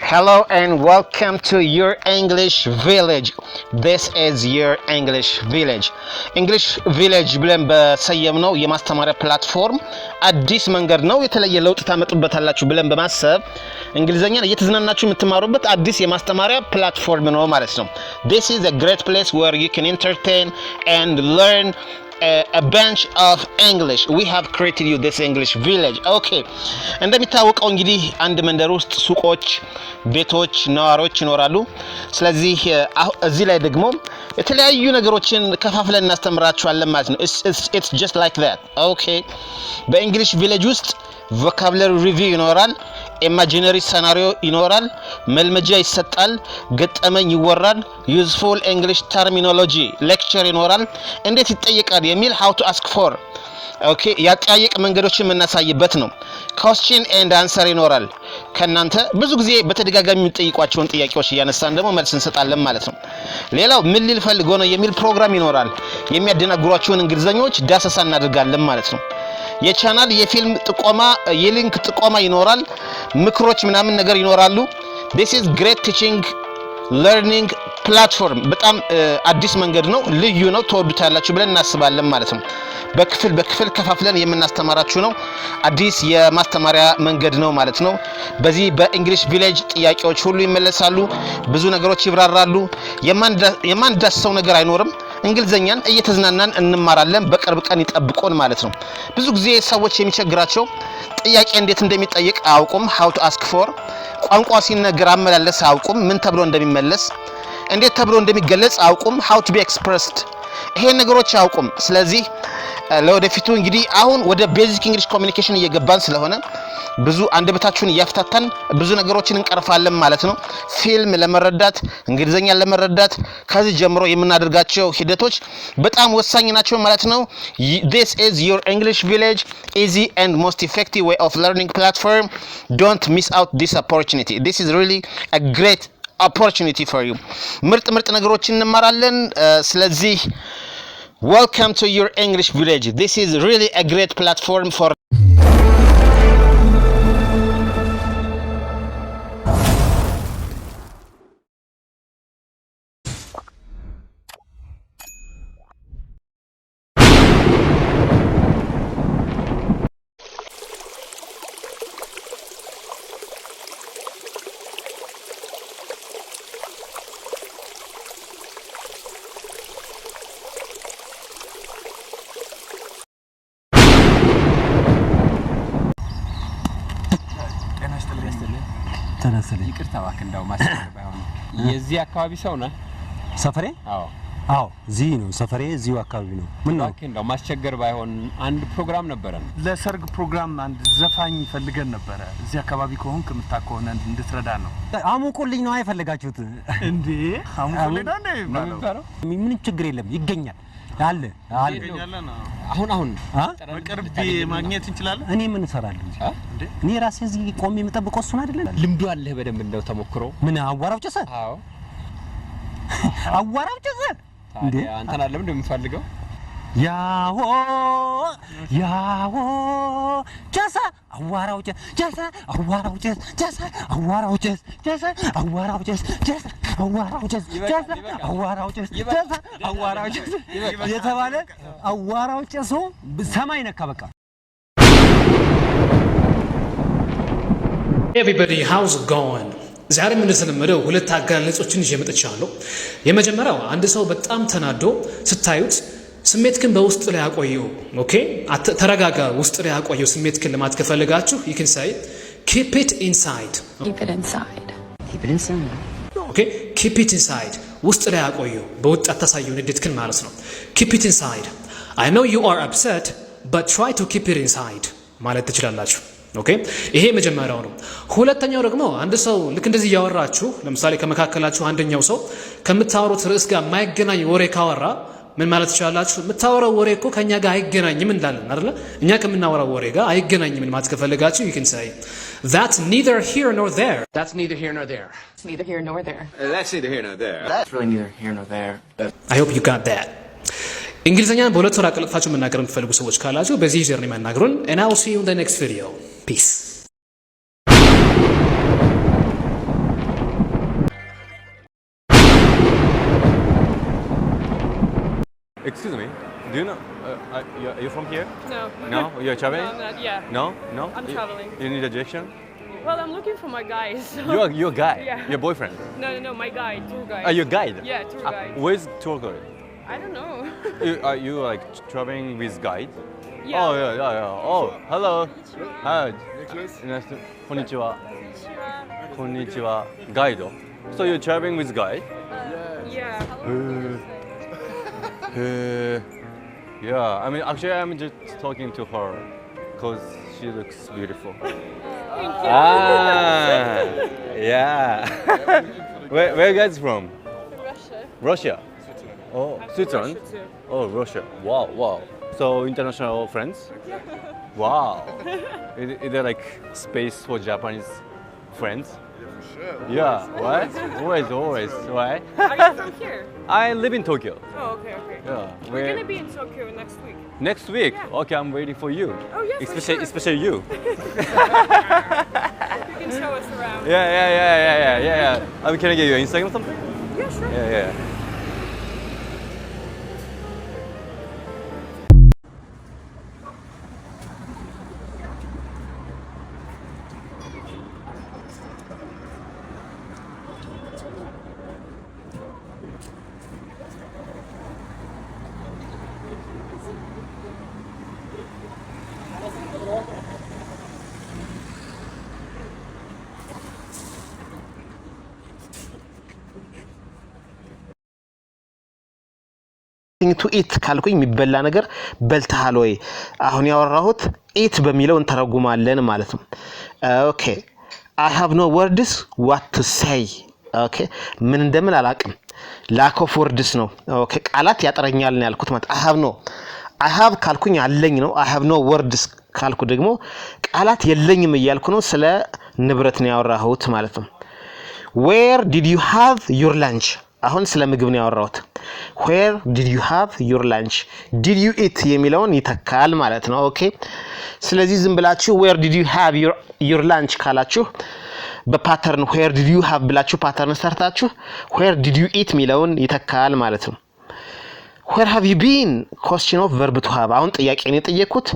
Hello and welcome to your English Village. This is your English Village. English Village ብለን በሰየምነው የማስተማሪያ ፕላትፎርም አዲስ መንገድ ነው የተለየ ለውጥ ታመጡበታላችሁ ብለን በማሰብ እንግሊዘኛን እየተዝናናችሁ የምትማሩበት አዲስ የማስተማሪያ ፕላትፎርም ነው ማለት ነው። This is a great place where you can entertain and learn a bunch of English. We have created you this English Village. Okay. እንደሚታወቀው እንግዲህ አንድ መንደር ውስጥ ሱቆች፣ ቤቶች፣ ነዋሪዎች ይኖራሉ። ስለዚህ እዚህ ላይ ደግሞ የተለያዩ ነገሮችን ከፋፍለን እናስተምራችኋለን ማለት ነው። It's just like that. Okay. በእንግሊሽ ቪሌጅ ውስጥ vocabulary review ይኖራል፣ imaginary scenario ይኖራል፣ መልመጃ ይሰጣል፣ ገጠመኝ ይወራል፣ useful English terminology lecture ይኖራል፣ እንዴት ይጠየቃል የሚል how to ask for okay ያጠያየቅ መንገዶችን የምናሳይበት ነው። question and answer ይኖራል። ከናንተ ብዙ ጊዜ በተደጋጋሚ የሚጠይቋቸውን ጥያቄዎች እያነሳን ደግሞ መልስ እንሰጣለን ማለት ነው። ሌላው ምን ሊል ፈልጎ ነው የሚል ፕሮግራም ይኖራል። የሚያደናግሯቸውን እንግሊዘኞች ዳሰሳ እናደርጋለን ማለት ነው። የቻናል የፊልም ጥቆማ የሊንክ ጥቆማ ይኖራል። ምክሮች ምናምን ነገር ይኖራሉ። This is great teaching learning platform በጣም አዲስ መንገድ ነው፣ ልዩ ነው፣ ተወዱታላችሁ ብለን እናስባለን ማለት ነው። በክፍል ከፋፍለን የምናስተማራችሁ ነው። አዲስ የማስተማሪያ መንገድ ነው ማለት ነው። በዚህ በእንግሊሽ ቪሌጅ ጥያቄዎች ሁሉ ይመለሳሉ፣ ብዙ ነገሮች ይብራራሉ፣ የማንዳሰው ነገር አይኖርም። እንግሊዘኛን እየተዝናናን እንማራለን። በቅርብ ቀን ይጠብቁን ማለት ነው። ብዙ ጊዜ ሰዎች የሚቸግራቸው ጥያቄ እንዴት እንደሚጠየቅ አያውቁም። how to ask for ቋንቋ ሲነገር አመላለስ አያውቁም። ምን ተብሎ እንደሚመለስ እንዴት ተብሎ እንደሚገለጽ አያውቁም። how to be expressed ይሄ ነገሮች አያውቁም። ስለዚህ ለወደፊቱ እንግዲህ አሁን ወደ ቤዚክ እንግሊሽ ኮሚኒኬሽን እየገባን ስለሆነ ብዙ አንደበታችሁን እያፍታታን ብዙ ነገሮችን እንቀርፋለን ማለት ነው። ፊልም ለመረዳት እንግሊዘኛን ለመረዳት ከዚህ ጀምሮ የምናደርጋቸው ሂደቶች በጣም ወሳኝ ናቸው ማለት ነው። This is your English Village, easy and most effective way of learning platform. Don't miss out this opportunity. This is really a great opportunity for you. ምርጥ ነገሮችን እንማራለን። ስለዚህ welcome to your English Village. This is really a great platform for ይቅርታ እባክህ እንዳው ማስቸገር ባይሆን የዚህ አካባቢ ሰው ነህ? ሰፈሬ? አዎ እዚህ ነው ሰፈሬ፣ እዚሁ አካባቢ ነው። ምን ነው እባክህ እንዳው ማስቸገር ባይሆን አንድ ፕሮግራም ነበረን፣ ለሰርግ ፕሮግራም አንድ ዘፋኝ ፈልገን ነበረ። እዚህ አካባቢ ከሆንክ የምታከሆነ እንድትረዳ ነው። አሙቁልኝ ነው አይፈልጋችሁት እንዴ? አሙቁልኝ ነው የሚባለው። ምን ችግር የለም ይገኛል አለ ይገኛልና አሁን በቅርብ ማግኘት እንችላለን። እኔ ምን እሰራለሁ እንዴ? እኔ ራሴ እዚህ ቆሜ የምጠብቀው እሱን አይደለም። ልምዱ አለህ በደንብ እንደው ተሞክሮ። ምን አዋራው ጨሰ? አዎ አዋራው ጨሰ እንዴ? አንተን አይደለም እንደምፈልገው ያዎ ጨሰ አዋራው ጨሰ አዋራው ጨሰ አዋራው ጨሰ አዋራው ጨሰ አዋራው ጨሰ አዋራው ጨሰ አዋራው ጨሰ የተባለ አዋራው ጨሶ ሰማይ ነካ በቃ። Everybody, how's it going? ዛሬ ምን ተለመደው ሁለት አጋለጾችን ይዤ መጥቻለሁ። የመጀመሪያው አንድ ሰው በጣም ተናዶ ስታዩት ስሜትክን በውስጥ ላይ ያቆየው። ኦኬ ተረጋጋ፣ ውስጥ ላይ ያቆየው ስሜትክን ለማለት ከፈለጋችሁ you can say keep it inside. Keep it inside. keep it inside. ኦኬ keep it inside ውስጥ ላይ ያቆየው፣ በውጥ አታሳየው ንዴትክን ማለት ነው። keep it inside. I know you are upset but try to keep it inside ማለት ትችላላችሁ። ኦኬ ይሄ መጀመሪያው ነው። ሁለተኛው ደግሞ አንድ ሰው ልክ እንደዚህ ያወራችሁ፣ ለምሳሌ ከመካከላችሁ አንደኛው ሰው ከምታወሩት ርዕስ ጋር የማይገናኝ ወሬ ካወራ ምን ማለት ይችላልላችሁ? የምታወራው ወሬ እኮ ከኛ ጋር አይገናኝም እንዳለን አይደል? እኛ ከምናወራው ወሬ ጋር አይገናኝም ማለት ከፈለጋችሁ you can say that's neither here nor there. That's neither here nor there. It's neither here nor there. That's neither here nor there. That's really neither here nor there. I hope you got that. እንግሊዘኛን በሁለት ወር አቀላጥፋችሁ መናገር የምትፈልጉ ሰዎች ካላችሁ በዚህ ጀርኒ ማናገሩን and I will see you in the next video. Peace. Excuse me. Do you know? Are you from here? No. No? You're traveling? No, I'm not. Yeah. No? No? I'm traveling. You need a direction? Well, I'm looking for my guy. So. You're a guy? Yeah. Your boyfriend? No, my guide, tour guide. Your guide? Yeah, tour guide. Where's tour guide? I don't know. Are you like traveling with guide? Yeah. Oh, yeah. Oh, hello. Hi. Nice to... Konnichiwa. Konnichiwa. Guide. So you're traveling with guide? Yeah. Yeah, I mean, actually, I'm just talking to her because she looks beautiful. Thank you. Yeah. Where you guys from? Russia. Russia. Oh, Switzerland. Russia too. Oh, Russia. Wow. So international friends? Wow. Is there like space for Japanese friends? Yeah, right? Always, right? Are you from here? I live in Tokyo. Oh, okay. Yeah. We're gonna be in Tokyo next week. Next week? Yeah. Okay, I'm waiting for you. Oh, yeah, for sure. Especially you. You can show us around. Yeah. I mean, can I get your Instagram or something? Yeah, sure. Yeah. ቱ ኢት ካልኩኝ የሚበላ ነገር በልተሃል ወይ? አሁን ያወራሁት ኢት በሚለው እንተረጉማለን ማለት ነው። ኦኬ I have no words what to say. ኦኬ ምን እንደምን አላቅም። lack of words ነው። ኦኬ ቃላት ያጥረኛል ነው ያልኩት ማለት I have ካልኩኝ አለኝ ነው። I have no words ካልኩ ደግሞ ቃላት የለኝም እያልኩ ነው። ስለ ንብረት ነው ያወራሁት ማለት ነው። Where did you have your lunch? አሁን ስለ ምግብ ነው ያወራሁት። Where did you have your lunch? Did you eat የሚለውን ይተካል ማለት ነው። ኦኬ ስለዚህ ዝም ብላችሁ where did you have your lunch ካላችሁ በፓተርን where did you have ብላችሁ ፓተርን ሰርታችሁ where did you eat የሚለውን ይተካል ማለት ነው። Where have you been? question of verb to have አሁን ጥያቄ ነው የጠየኩት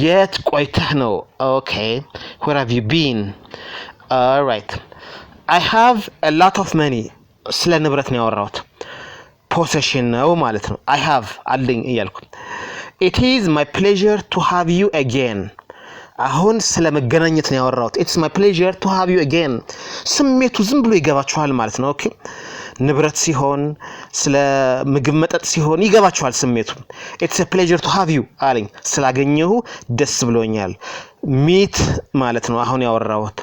የት ቆይተህ ነው። ኦኬ where have you been? all right I have a lot of money ስለ ንብረት ነው ያወራሁት possession ነው ማለት ነው። I have አለኝ እያልኩ it is my pleasure to have you again አሁን ስለ መገናኘት ነው ያወራሁት it's my pleasure to have you again ስሜቱ ዝም ብሎ ይገባችኋል ማለት ነው። ኦኬ ንብረት ሲሆን ስለ ምግብ መጠጥ ሲሆን ይገባችኋል ስሜቱ it's a pleasure to have you አለኝ ስላገኘሁ ደስ ብሎኛል meet ማለት ነው አሁን ያወራሁት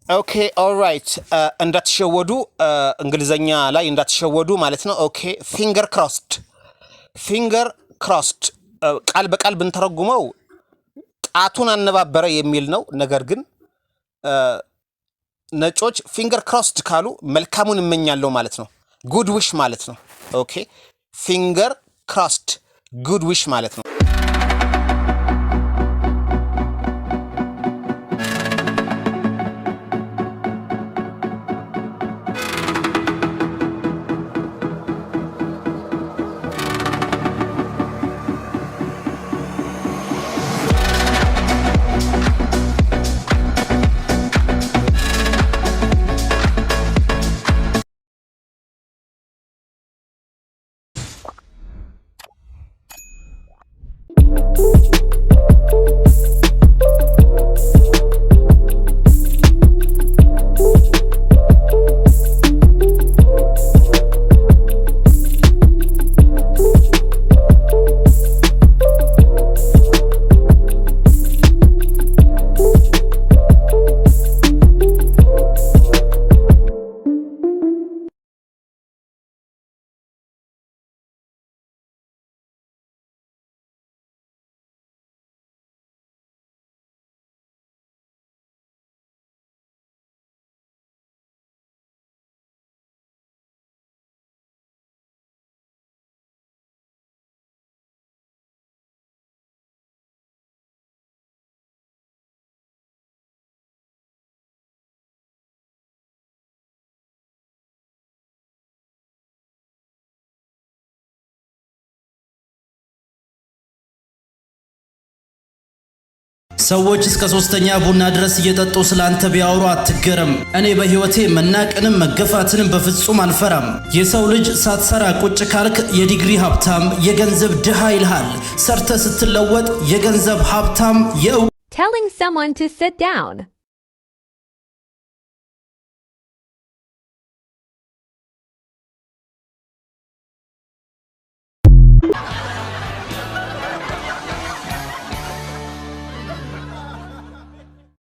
ኦኬ ኦልራይት እንዳትሸወዱ እንግሊዘኛ ላይ እንዳትሸወዱ ማለት ነው። ኦኬ ፊንገር ክሮስድ ቃል በቃል ብንተረጉመው ጣቱን አነባበረ የሚል ነው። ነገር ግን ነጮች ፊንገር ክሮስድ ካሉ መልካሙን እመኛለሁ ማለት ነው። ጉድ ዊሽ ማለት ነው። ኦኬ ፊንገር ክሮስድ ጉድ ዊሽ ማለት ነው። ሰዎች እስከ 3ኛ ቡና ድረስ እየጠጡ ስላንተ ቢያወሩ አትገረም። እኔ በህይወቴ መናቅንም መገፋትንም በፍጹም አልፈራም። የሰው ልጅ ሳትሰራ ቁጭ ካልክ የዲግሪ ሀብታም የገንዘብ ድሃ ይልሃል። ሰርተ ስትለወጥ የገንዘብ ሀብታም Telling someone to sit down.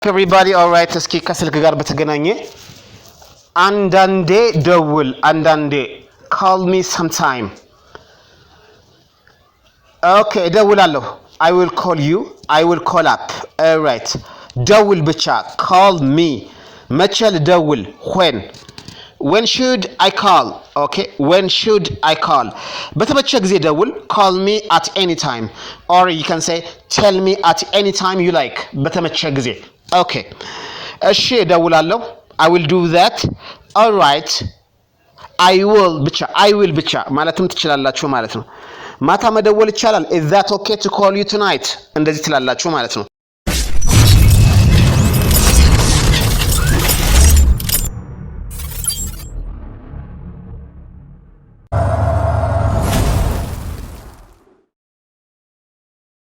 Everybody all right እስኪ ከስልክ ጋር በተገናኘ አንዳንዴ ደውል አንዳንዴ call me sometime okay ደውላለሁ I will call you I will call up all right ደውል ብቻ call me መቼ ልደውል when should I call okay when should I call በተመቸ ጊዜ ደውል call me at any time or you can say tell me at any time you like በተመቸ ጊዜ okay እሺ ደውላለሁ I will do that all right I will ብቻ ማለትም ትችላላችሁ ማለት ነው ማታ መደወል ይቻላል is that okay to call you tonight እንደዚህ ትላላችሁ ማለት ነው